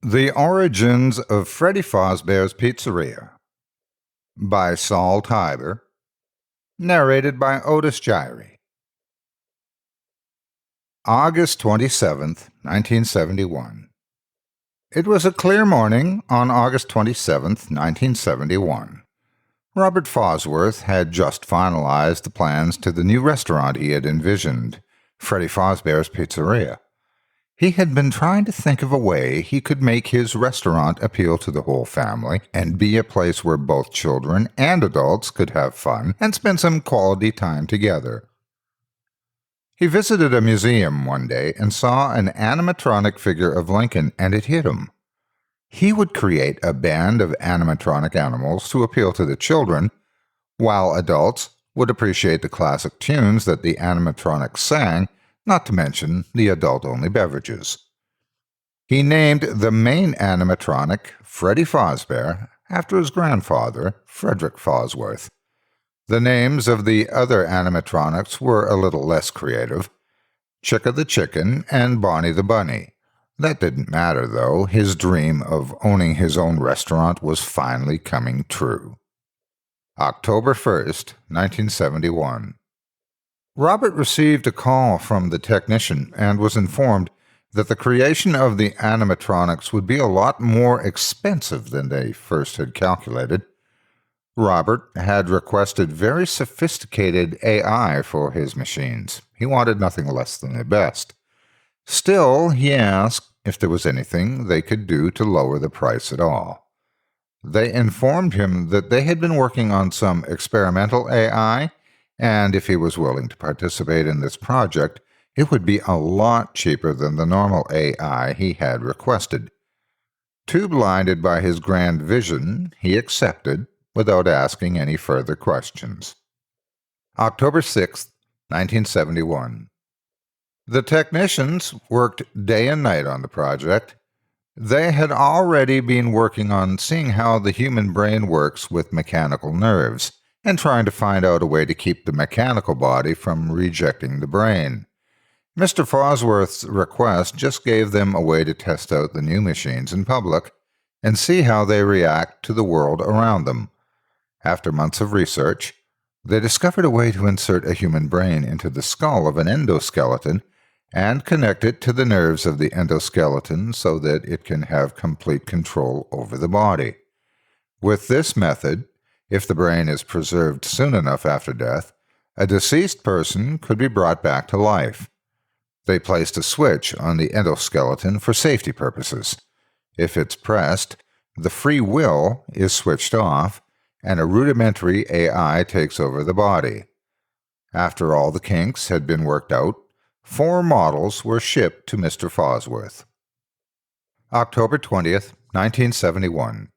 The Origins of Freddy Fazbear's Pizzeria by Saul Tiber, narrated by Otis Jiry. August 27th, 1971. It was a clear morning on August 27th, 1971. Robert Fazworth had just finalized the plans to the new restaurant he had envisioned, Freddy Fazbear's Pizzeria. He had been trying to think of a way he could make his restaurant appeal to the whole family and be a place where both children and adults could have fun and spend some quality time together. He visited a museum one day and saw an animatronic figure of Lincoln, and it hit him. He would create a band of animatronic animals to appeal to the children, while adults would appreciate the classic tunes that the animatronics sang, not to mention the adult-only beverages. He named the main animatronic Freddy Fazbear after his grandfather, Frederick Fazworth. The names of the other animatronics were a little less creative: Chicka the Chicken and Bonnie the Bunny. That didn't matter, though. His dream of owning his own restaurant was finally coming true. October 1st, 1971. Robert received a call from the technician and was informed that the creation of the animatronics would be a lot more expensive than they first had calculated. Robert had requested very sophisticated AI for his machines. He wanted nothing less than the best. Still, he asked if there was anything they could do to lower the price at all. They informed him that they had been working on some experimental AI, and if he was willing to participate in this project, it would be a lot cheaper than the normal AI he had requested. Too blinded by his grand vision, he accepted without asking any further questions. October 6th, 1971. The technicians worked day and night on the project. They had already been working on seeing how the human brain works with mechanical nerves, and trying to find out a way to keep the mechanical body from rejecting the brain. Mr. Fazworth's request just gave them a way to test out the new machines in public and see how they react to the world around them. After months of research, they discovered a way to insert a human brain into the skull of an endoskeleton and connect it to the nerves of the endoskeleton so that it can have complete control over the body. With this method, if the brain is preserved soon enough after death, a deceased person could be brought back to life. They placed a switch on the endoskeleton for safety purposes. If it's pressed, the free will is switched off, and a rudimentary AI takes over the body. After all the kinks had been worked out, 4 models were shipped to Mr. Fazworth. October 20th, 1971.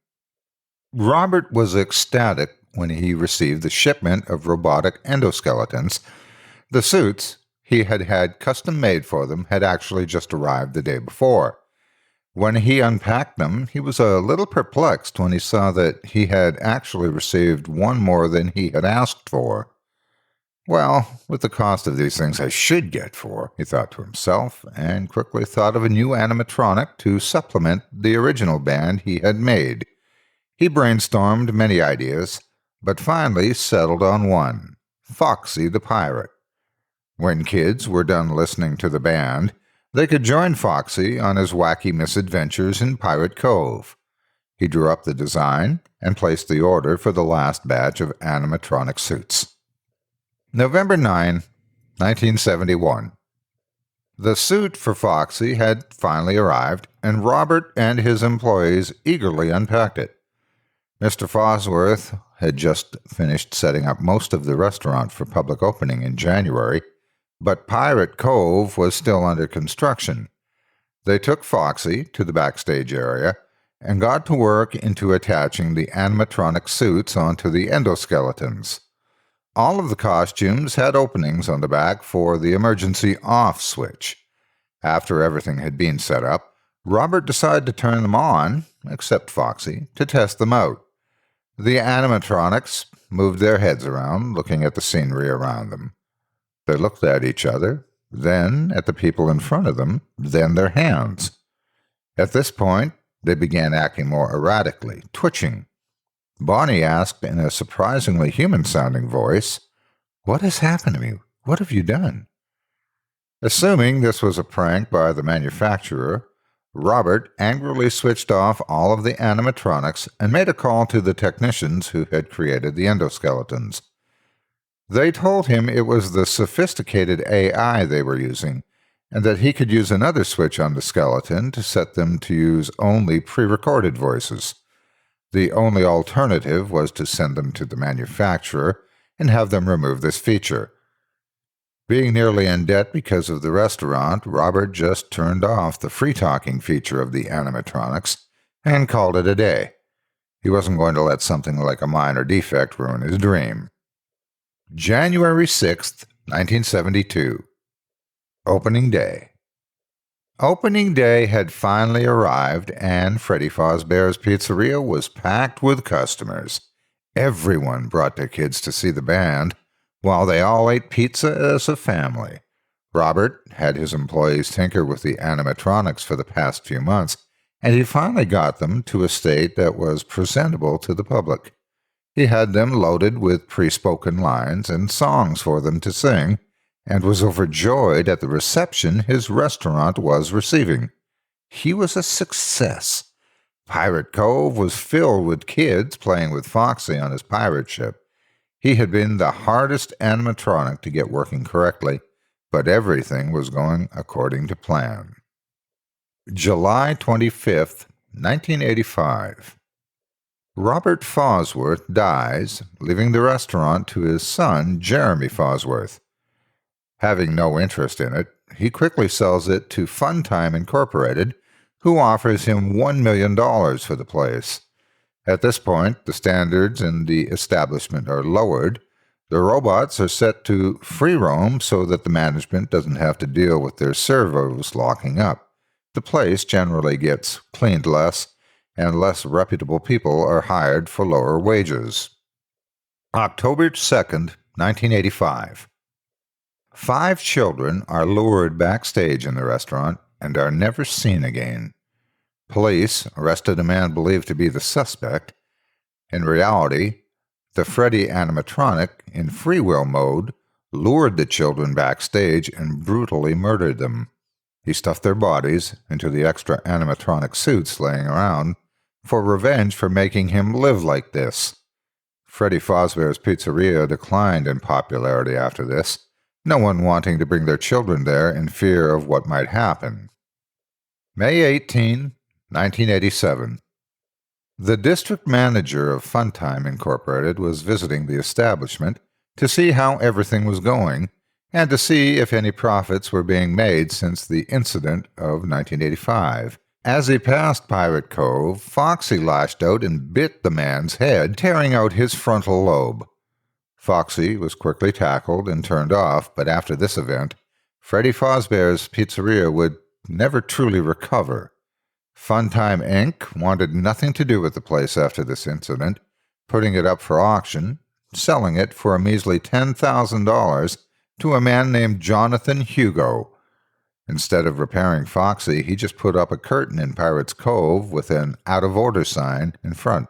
Robert was ecstatic when he received the shipment of robotic endoskeletons. The suits he had had custom made for them had actually just arrived the day before. When he unpacked them, he was a little perplexed when he saw that he had actually received one more than he had asked for. Well, with the cost of these things I should get 4, he thought to himself, and quickly thought of a new animatronic to supplement the original band he had made. He brainstormed many ideas, but finally settled on one: Foxy the Pirate. When kids were done listening to the band, they could join Foxy on his wacky misadventures in Pirate Cove. He drew up the design and placed the order for the last batch of animatronic suits. November 9, 1971. The suit for Foxy had finally arrived, and Robert and his employees eagerly unpacked it. Mr. Fazworth had just finished setting up most of the restaurant for public opening in January, but Pirate Cove was still under construction. They took Foxy to the backstage area and got to work into attaching the animatronic suits onto the endoskeletons. All of the costumes had openings on the back for the emergency off switch. After everything had been set up, Robert decided to turn them on, except Foxy, to test them out. The animatronics moved their heads around, looking at the scenery around them. They looked at each other, then at the people in front of them, then their hands. At this point, They began acting more erratically, twitching. Bonnie asked in a surprisingly human-sounding voice, "What has happened to me? What have you done?" Assuming this was a prank by the manufacturer, Robert angrily switched off all of the animatronics and made a call to the technicians who had created the endoskeletons. They told him it was the sophisticated AI they were using, and that he could use another switch on the skeleton to set them to use only pre-recorded voices. The only alternative was to send them to the manufacturer and have them remove this feature. Being nearly in debt because of the restaurant, Robert just turned off the free-talking feature of the animatronics and called it a day. He wasn't going to let something like a minor defect ruin his dream. January 6th, 1972. Opening Day. Opening Day had finally arrived, and Freddy Fazbear's Pizzeria was packed with customers. Everyone brought their kids to see the band, while they all ate pizza as a family. Robert had his employees tinker with the animatronics for the past few months, and he finally got them to a state that was presentable to the public. He had them loaded with pre-spoken lines and songs for them to sing, and was overjoyed at the reception his restaurant was receiving. He was a success. Pirate Cove was filled with kids playing with Foxy on his pirate ship. He had been the hardest animatronic to get working correctly, but everything was going according to plan. July 25th, 1985. Robert Fazworth dies, leaving the restaurant to his son, Jeremy Fazworth. Having no interest in it, he quickly sells it to Funtime Incorporated, who offers him $1 million for the place. At this point, the standards in the establishment are lowered. The robots are set to free roam so that the management doesn't have to deal with their servos locking up. The place generally gets cleaned less, and less reputable people are hired for lower wages. October 2nd, 1985. 5 children are lured backstage in the restaurant and are never seen again. Police arrested a man believed to be the suspect. In reality, the Freddy animatronic, in free will mode, lured the children backstage and brutally murdered them. He stuffed their bodies into the extra animatronic suits laying around for revenge for making him live like this. Freddy Fazbear's Pizzeria declined in popularity after this, no one wanting to bring their children there in fear of what might happen. May 18, 1987. The district manager of Funtime Incorporated was visiting the establishment to see how everything was going and to see if any profits were being made since the incident of 1985. As he passed Pirate Cove, Foxy lashed out and bit the man's head, tearing out his frontal lobe. Foxy was quickly tackled and turned off, but after this event, Freddy Fazbear's Pizzeria would never truly recover. Funtime Inc. wanted nothing to do with the place after this incident, putting it up for auction, selling it for a measly $10,000 to a man named Jonathan Hugo. Instead of repairing Foxy, he just put up a curtain in Pirate's Cove with an out-of-order sign in front.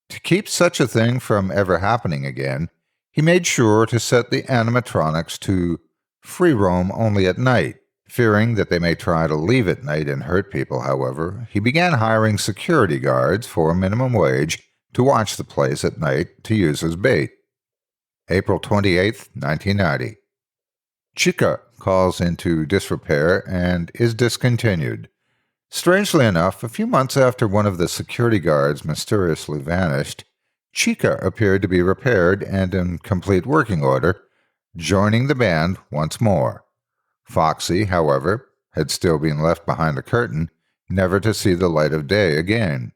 To keep such a thing from ever happening again, he made sure to set the animatronics to free roam only at night. Fearing that they may try to leave at night and hurt people, however, he began hiring security guards for minimum wage to watch the place at night to use as bait. April 28, 1990. Chica calls into disrepair and is discontinued. Strangely enough, a few months after one of the security guards mysteriously vanished, Chica appeared to be repaired and in complete working order, joining the band once more. Foxy, however, had still been left behind the curtain, never to see the light of day again.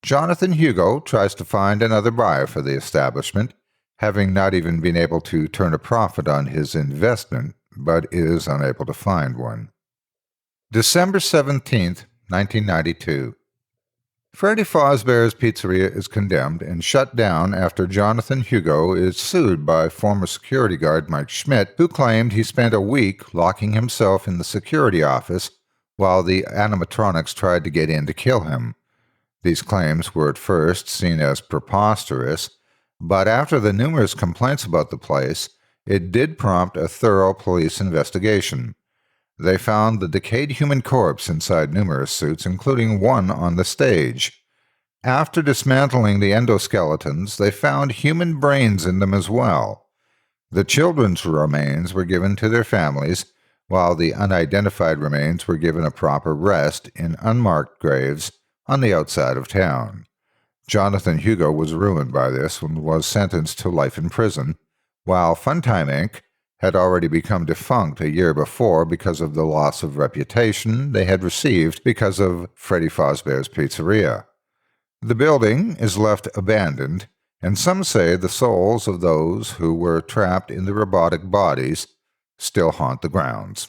Jonathan Hugo tries to find another buyer for the establishment, having not even been able to turn a profit on his investment, but is unable to find one. December 17th, 1992. Freddy Fazbear's Pizzeria is condemned and shut down after Jonathan Hugo is sued by former security guard Mike Schmidt, who claimed he spent a week locking himself in the security office while the animatronics tried to get in to kill him. These claims were at first seen as preposterous, but after the numerous complaints about the place, it did prompt a thorough police investigation. They found the decayed human corpse inside numerous suits, including one on the stage. After dismantling the endoskeletons, they found human brains in them as well. The children's remains were given to their families, while the unidentified remains were given a proper rest in unmarked graves on the outside of town. Jonathan Hugo was ruined by this and was sentenced to life in prison, while Funtime Inc. had already become defunct a year before because of the loss of reputation they had received because of Freddy Fazbear's Pizzeria. The building is left abandoned, and some say the souls of those who were trapped in the robotic bodies still haunt the grounds.